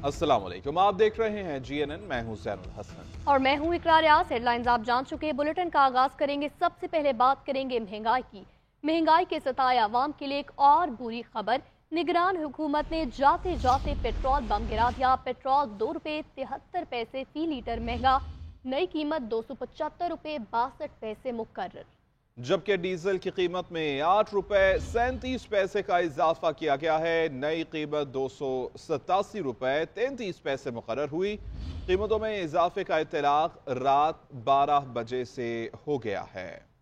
अस्सलाम वालेकुम, आप देख रहे हैं GNN। मैं हूं ज़ैनुल हसन और मैं हूं इकरार यास। हेडलाइंस आप जान चुके हैं। बुलेटिन का आगाज करेंगे। सबसे पहले बात करेंगे महंगाई की। महंगाई के सताए आवाम के लिए एक और बुरी खबर। निगरान हुकूमत ने जाते जाते पेट्रोल बम गिरा दिया। पेट्रोल ₹2.73 फी लीटर महंगा, नई कीमत ₹275.62 मुकर्रर। जबकि डीजल की कीमत में ₹8.37 का इजाफा किया गया है। नई कीमत ₹287.33 मुकर्रर हुई। कीमतों में इजाफे का इत्तलाक रात 12 बजे से हो गया है।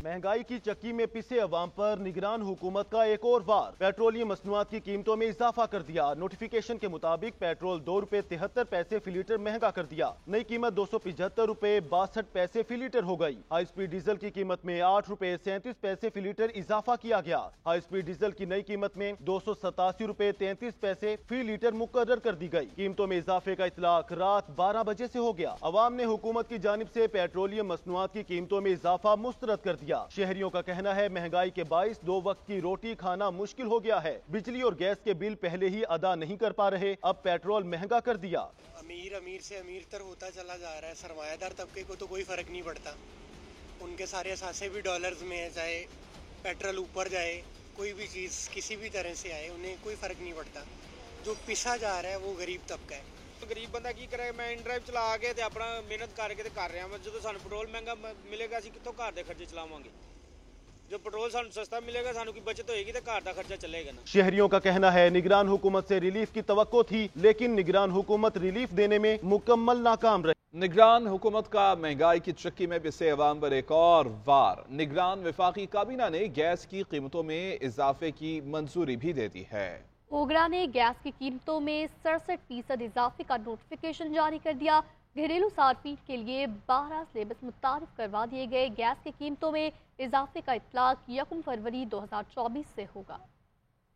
महंगाई की चक्की में पिसे अवाम पर निगरान हुकूमत का एक और वार। पेट्रोलियम मसनूआत की कीमतों में इजाफा कर दिया। नोटिफिकेशन के मुताबिक पेट्रोल ₹2.73 फी लीटर महंगा कर दिया। नई कीमत ₹275.62 फी लीटर हो गई। हाई स्पीड डीजल की कीमत में ₹8.37 फी लीटर इजाफा किया गया। हाई स्पीड डीजल की नई कीमत में ₹287.33 फी लीटर मुकर्रर कर दी गई। कीमतों में इजाफे का इतलाक रात 12 बजे से हो गया। अवाम ने हुकूमत की जानिब से पेट्रोलियम मसनूआत की कीमतों में इजाफा मुस्तरद कर दिया। शहरियों का कहना है महंगाई के बाइस 2 वक्त की रोटी खाना मुश्किल हो गया है। बिजली और गैस के बिल पहले ही अदा नहीं कर पा रहे, अब पेट्रोल महंगा कर दिया। अमीर से अमीर तर होता चला जा रहा है। सरमायादार तबके को तो कोई फर्क नहीं पड़ता। उनके सारे असासे भी डॉलर्स में है। चाहे पेट्रोल ऊपर जाए, कोई भी चीज़ किसी भी तरह से आए, उन्हें कोई फर्क नहीं पड़ता। जो पिसा जा रहा है वो गरीब तबका है। गरीब बंदा की करे। मैं इन ड्राइव चला के ते अपना मेहनत करके ते कर रहा। जो सानू पेट्रोल महंगा मिलेगा असीं कित्थों घर दे खर्चे चलावांगे। जो पेट्रोल सानू सस्ता मिलेगा, सानू की बचत होएगी तो घर दा खर्चा चलेगा ना। शहरियों का कहना है निगरान हुकूमत से रिलीफ की तवक्को थी, लेकिन निगरान हुकूमत रिलीफ देने में मुकम्मल नाकाम रही। निगरान हुकूमत का महंगाई की चक्की में पिसे अवाम पर एक और वार। निगरान वफाकी काबीना ने गैस की कीमतों में इजाफे की मंजूरी भी दे दी है। ओगरा ने गैस की कीमतों में 67% इजाफे का नोटिफिकेशन जारी कर दिया। घरेलू सार्फिन के लिए 12 स्लेबस मुतारिफ करवा दिए गए। गैस की कीमतों में इजाफे का इतलाक 1 फरवरी 2024 से होगा।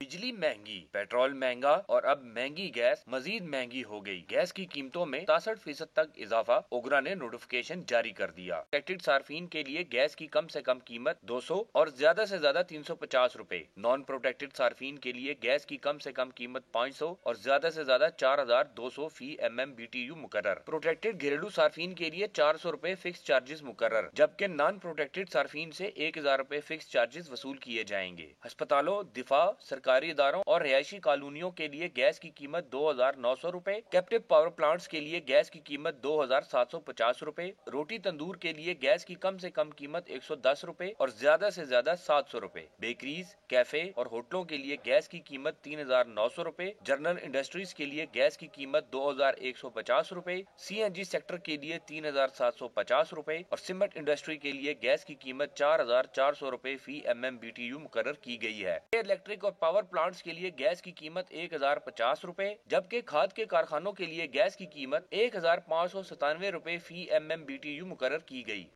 बिजली महंगी, पेट्रोल महंगा और अब महंगी गैस मजीद महंगी हो गई। गैस की कीमतों में 63% तक इजाफा ओगरा ने नोटिफिकेशन जारी कर दिया। प्रोटेक्टेड सार्फिन के लिए गैस की कम से कम कीमत 200 और ज्यादा से ज्यादा 350 रुपए। नॉन प्रोटेक्टेड सार्फिन के लिए गैस की कम से कम कीमत 500 और ज्यादा से ज्यादा 4200 फी MMBTU मुकर्रर। प्रोटेक्टेड घरेलू सार्फिन के लिए 400 रुपए फिक्स चार्जेस मुकर्रर, जबकि नॉन प्रोटेक्टेड सार्फिन से 1000 रुपए फिक्स चार्जेस वसूल किए जाएंगे। अस्पतालों, दिफा, सरकारी इदारों और रिहायशी कॉलोनियों के लिए गैस की कीमत 2900 रुपए। कैप्टिव पावर प्लांट्स के लिए गैस की कीमत 2750 रुपए। रोटी तंदूर के लिए गैस की कम से कम कीमत 110 रुपए और ज्यादा से ज्यादा 700 रुपए। बेकरीज, कैफे और होटलों के लिए गैस की कीमत 3900 रुपए। जनरल इंडस्ट्रीज के लिए गैस की कीमत 2150 रुपए। CNG सेक्टर के लिए 3750 रुपए और सीमेंट इंडस्ट्री के लिए गैस की कीमत 4400 रुपए फी MMBTU मुकर्रर की गई है। इलेक्ट्रिक और पावर प्लांट्स के लिए गैस की कीमत 1050 रुपए, जबकि खाद के कारखानों के लिए गैस की कीमत 1597 रुपए फी MMBTU मुकर्रर की गई।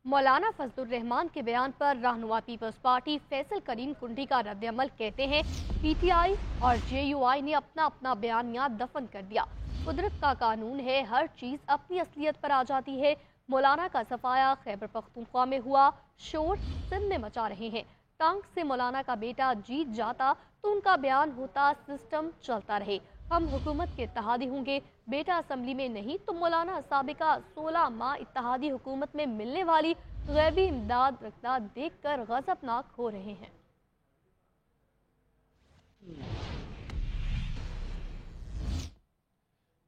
मौलाना फजलुर रहमान के बयान पर रहनुमा पीपल्स पार्टी फैसल करीम कुंडी का रद्द-ए-अमल कहते हैं PTI और JUI ने अपना अपना बयानिया दफन कर दिया। कुदरत का कानून है, हर चीज अपनी असलियत पर आ जाती है। मौलाना का सफाया खैबर पख्तूनख्वा में हुआ, शोर सिंध में मचा रहे हैं। टांग से मौलाना का बेटा जीत जाता तो उनका बयान होता सिस्टम चलता रहे। हम हुकूमत के इत्तेहादी होंगे, बेटा असम्बली में नहीं तो मौलाना साबिका 16 माह इत्तेहादी हुकूमत में मिलने वाली गैबी इमदाद रकदा देख कर गजबनाक हो रहे हैं।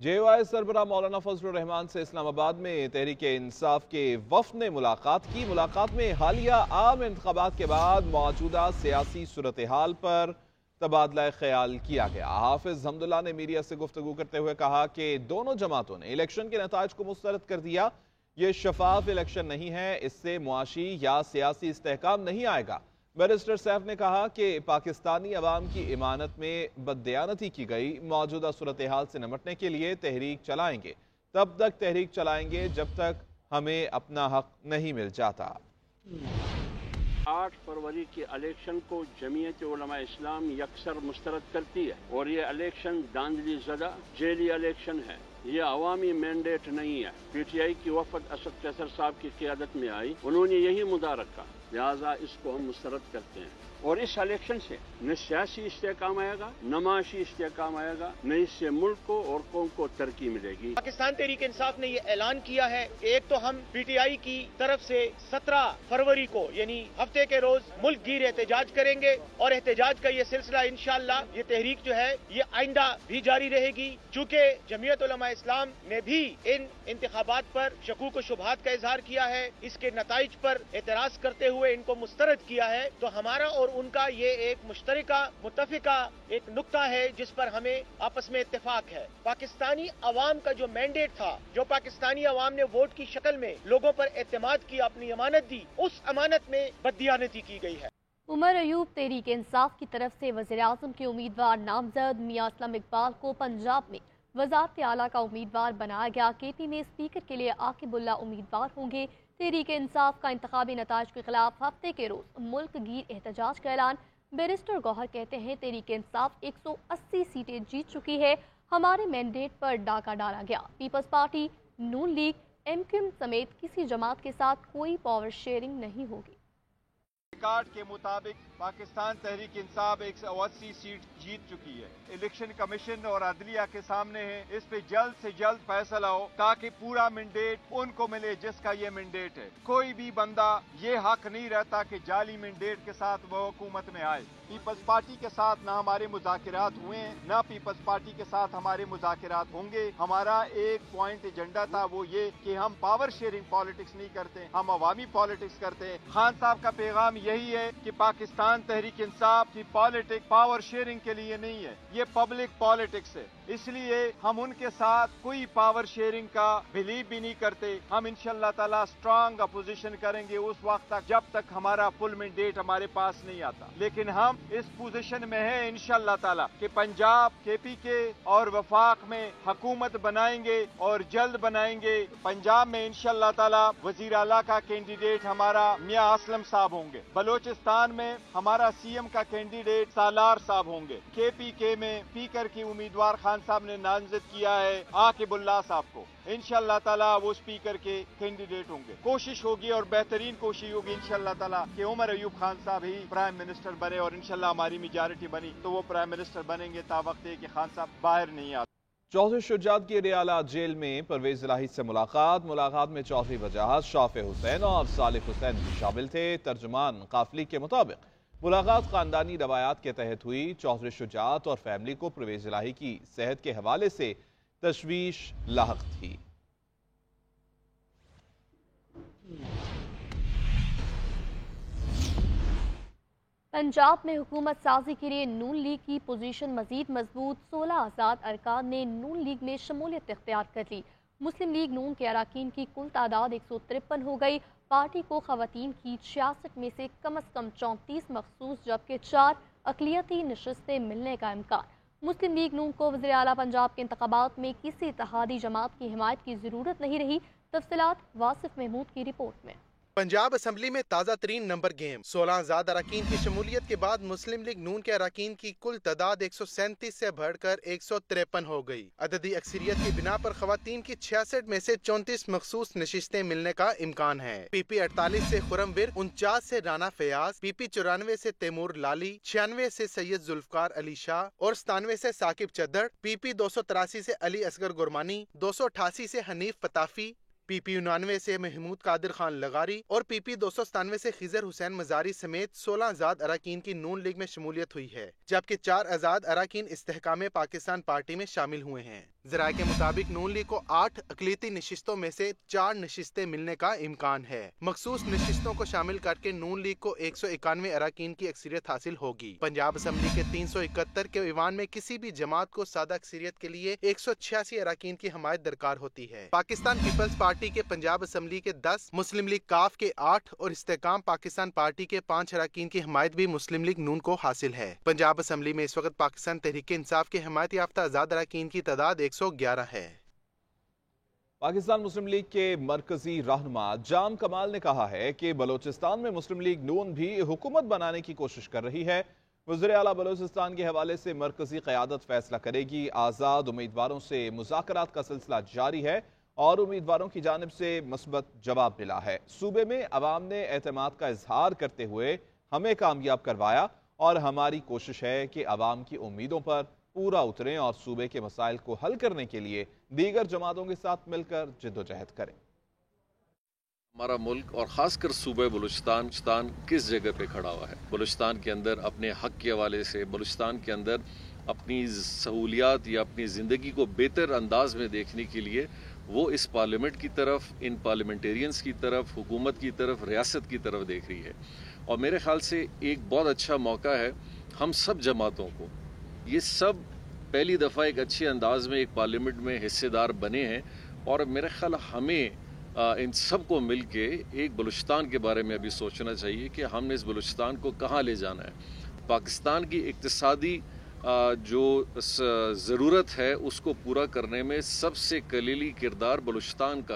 JUI सरबराह मौलाना फजलुर रहमान से इस्लामाबाद में तहरीक इंसाफ के वफ्द ने मुलाकात की। मुलाकात में हालिया आम इंतखाबात के बाद मौजूदा सियासी सूरत हाल पर तबादला ख्याल किया गया। हाफिज हमदुल्ला ने मीडिया से गुफ्तगू करते हुए कहा कि दोनों जमातों ने इलेक्शन के नताइज को मुस्तरद कर दिया। ये शफाफ इलेक्शन नहीं है, इससे मुआशी या सियासी इस्तेहकाम नहीं आएगा। बैरिस्टर सैफ ने कहा कि पाकिस्तानी अवाम की इमानत में बददियानती की गई। मौजूदा सूरत हाल से निपटने के लिए तहरीक चलाएंगे, तब तक तहरीक चलाएंगे जब तक हमें अपना हक नहीं मिल जाता। 8 फरवरी के इलेक्शन को जमीयत उलमा इस्लाम यकसर मुस्तरद करती है और ये इलेक्शन धांधली ज़दा जेली इलेक्शन है। ये अवामी मैंडेट नहीं है। PTI की वफद असद कैसर साहब की क़ियादत में आई, उन्होंने यही मुद्दा रखा, लिहाजा इसको हम मुस्तरद करते हैं। और इस इलेक्शन से न सियासी इस्तेहकाम आएगा, न माशी इस्तेहकाम आएगा, न इससे मुल्क को और कौम को तरक्की मिलेगी। पाकिस्तान तहरीक इंसाफ ने ये ऐलान किया है, एक तो हम पीटीआई की तरफ से 17 फरवरी को यानी हफ्ते के रोज मुल्क गिर एहतजाज करेंगे और एहतजाज का ये सिलसिला इंशाअल्लाह ये तहरीक जो है ये आइंदा भी जारी रहेगी। चूँकि जमीयत उलमा इस्लाम ने भी इन इंतखाबात पर शकूक व शुबहात का इजहार किया है, इसके नताइज पर एतराज करते हुए इनको मुस्तरद किया है, तो हमारा और उनका ये एक मुश्तरका मुत्तफिका एक नुक्ता है जिस पर हमें आपस में इत्तेफाक है। पाकिस्तानी अवाम का जो मैंडेट था, जो पाकिस्तानी अवाम ने वोट की शक्ल में लोगों पर एतमाद की, अपनी अमानत दी, उस अमानत में बददियानती की गई है। उमर अयूब तहरीक इंसाफ की तरफ से वज़ीर-ए-आज़म के उम्मीदवार नामजद मियां असलम इकबाल को पंजाब में वज़ारत आला का उम्मीदवार बनाया गया। केपी में स्पीकर के लिए आकिबुल्ला उम्मीदवार होंगे। तहरीक इंसाफ का इंतखाबी नताज के खिलाफ हफ्ते के रोज मुल्क गिर एहतजाज का ऐलान। बैरिस्टर गौहर कहते हैं तहरीक इंसाफ 180 सीटें जीत चुकी है, हमारे मैंडेट पर डाका डाला गया। पीपल्स पार्टी, नून लीग, एमक्यूएम समेत किसी जमात के साथ कोई पावर शेयरिंग नहीं होगी। रिकॉर्ड के मुताबिक पाकिस्तान तहरीक इंसाफ 180 सीट जीत चुकी है। इलेक्शन कमीशन और अदलिया के सामने है, इस पे जल्द से जल्द फैसला हो ताकि पूरा मैंडेट उनको मिले जिसका ये मैंडेट है। कोई भी बंदा ये हक नहीं रहता कि जाली मैंडेट के साथ वो हुकूमत में आए। पीपल्स पार्टी के साथ ना हमारे मुज़ाकिरात हुए हैं, ना पीपल्स पार्टी के साथ हमारे मुज़ाकिरात होंगे। हमारा एक पॉइंट एजेंडा था, वो ये कि हम पावर शेयरिंग पॉलिटिक्स नहीं करते, हम अवामी पॉलिटिक्स करते हैं। खान साहब का पैगाम यही है कि पाकिस्तान तहरीक इंसाफ की पॉलिटिक्स पावर शेयरिंग के लिए नहीं है, ये पब्लिक पॉलिटिक्स है। इसलिए हम उनके साथ कोई पावर शेयरिंग का बिलीव भी नहीं करते। हम इंशाअल्लाह ताला स्ट्रांग अपोजिशन करेंगे उस वक्त तक जब तक हमारा फुल मैंडेट हमारे पास नहीं आता। लेकिन हम इस पोजीशन में है इंशाअल्लाह ताला कि पंजाब, केपीके और वफाक में हुकूमत बनाएंगे और जल्द बनाएंगे। पंजाब में इंशाअल्लाह ताला वजीर आला का कैंडिडेट हमारा मियां असलम साहब होंगे। बलोचिस्तान में हमारा सीएम का कैंडिडेट सालार साहब होंगे। केपीके में स्पीकर की उम्मीदवार खान साहब ने नामजद किया है आकिबुल्ला साहब को। इंशाअल्लाह ताला वो स्पीकर के कैंडिडेट होंगे। कोशिश होगी और बेहतरीन कोशिश होगी इंशाअल्लाह ताला कि उमर अयूब खान साहब ही प्राइम मिनिस्टर बने और इंशाअल्लाह हमारी मेजॉरिटी बनी तो वो प्राइम मिनिस्टर बनेंगे। तावक्त है कि खान साहब बाहर नहीं आते। चौधरी शुजात की रियाला जेल में परवेज इलाही से मुलाकात में चौधरी वजाहत, शाफे हुसैन और सालिफ हुसैन भी शामिल थे। तर्जुमान काफली के मुताबिक मुलाकात खानदानी रवायात के तहत हुई। चौधरी शुजात और फैमिली को परवेज इलाही की सेहत के हवाले से तशवीश लाहक थी। पंजाब में हुकूमत साजी के लिए नून लीग की पोजीशन मजीद मजबूत। 16 आज़ाद अरकान ने नून लीग में शमूलियत इख्तियार कर ली। मुस्लिम लीग नून के अरकान की कुल तादाद 153 हो गई। पार्टी को खवातीन की 66 में से कम 34 मखसूस जबकि 4 अक़लियती नशिस्तें मिलने का इम्कान। मुस्लिम लीग नून को वज़ीर आला पंजाब के इंतखाबात में किसी इत्तेहादी जमात की हिमायत की ज़रूरत नहीं रही। तफसीलात वासिफ महमूद की रिपोर्ट में। पंजाब असम्बली में ताज़ा तरीन नंबर गेम। 16 आज़ाद अरकान की शमूलियत के बाद मुस्लिम लीग नून के अरकान की कुल तादाद 137 से बढ़कर 153 हो गई। अददी अक्सरियत की बिना पर खवातीन की 66 में से 34 मखसूस नशिस्तें मिलने का इम्कान है। PP 48 से खुरम विर, 49 से राना फयाज, PP 94 से तैमूर लाली, 96 से सैयद जुल्फकार अली शाह और 97 से साकिब चद्दड़, PP 283 से अली असगर गुरमानी, 288 से हनीफ फताफी, PP 99 से महमूद कादिर खान लगारी और PP 297 से खिजर हुसैन मजारी समेत 16 आज़ाद अरकान की नून लीग में शमूलियत हुई है, जबकि 4 आज़ाद अरकान इस्तेहकाम पाकिस्तान पार्टी में शामिल हुए हैं। ज़राए के मुताबिक नून लीग को 8 अक़लियती नशिस्तों में से 4 नशिस्तें मिलने का इम्कान है। मखसूस नशिस्तों को शामिल करके नून लीग को 191 अरकान की अक्सरियत हासिल होगी। पंजाब असम्बली के 371 के ईवान में किसी भी जमात को सादा अक्सरियत के लिए 186 अरकान की हमायत दरकार होती है। पाकिस्तान पीपल्स पार्टी के पंजाब असम्बली के 10, मुस्लिम लीग काफ के 8 और इस्तेहकाम पाकिस्तान पार्टी के 5 अरकान की हमायत भी मुस्लिम लीग नून को हासिल है। पंजाब असम्बली में इस वक्त पाकिस्तान तहरीक इंसाफ के हमायत याफ्ता आज़ाद अरकान की तादाद 111 है। पाकिस्तान मुस्लिम लीग के मरकजी रहनुमा जाम कमाल ने कहा है कि बलोचिस्तान में मुस्लिम लीग नून भी हुकूमत बनाने की कोशिश कर रही है। वज़ीर आला बलोचिस्तान के हवाले से मरकजी क़यादत फैसला करेगी। आज़ाद उम्मीदवारों से मुज़ाकरात का सिलसिला जारी है और उम्मीदवारों की जानिब से मुस्बत जवाब मिला है। सूबे में अवाम ने एतमाद का इजहार करते हुए हमें कामयाब करवाया और हमारी कोशिश है कि अवाम की उम्मीदों पर पूरा उतरें और सूबे के मसाइल को हल करने के लिए दीगर जमातों के साथ मिलकर जिद्दोजहद करें। हमारा मुल्क और ख़ासकर सूबे बलूचिस्तान किस जगह पे खड़ा हुआ है। बलूचिस्तान के अंदर अपने हक़ के हवाले से, बलूचिस्तान के अंदर अपनी सहूलियात या अपनी ज़िंदगी को बेहतर अंदाज में देखने के लिए वो इस पार्लियामेंट की तरफ, इन पार्लियामेंटेरियंस की तरफ, हुकूमत की तरफ, रियासत की तरफ देख रही है। और मेरे ख़्याल से एक बहुत अच्छा मौका है हम सब जमातों को, ये सब पहली दफ़ा एक अच्छे अंदाज में एक पार्लियामेंट में हिस्सेदार बने हैं और मेरे ख्याल हमें इन सब को मिल के एक बलूचिस्तान के बारे में अभी सोचना चाहिए कि हमने इस बलूचिस्तान को कहाँ ले जाना है। पाकिस्तान की इक्तिसादी जो ज़रूरत है उसको पूरा करने में सबसे कलीली किरदार बलूचिस्तान का है।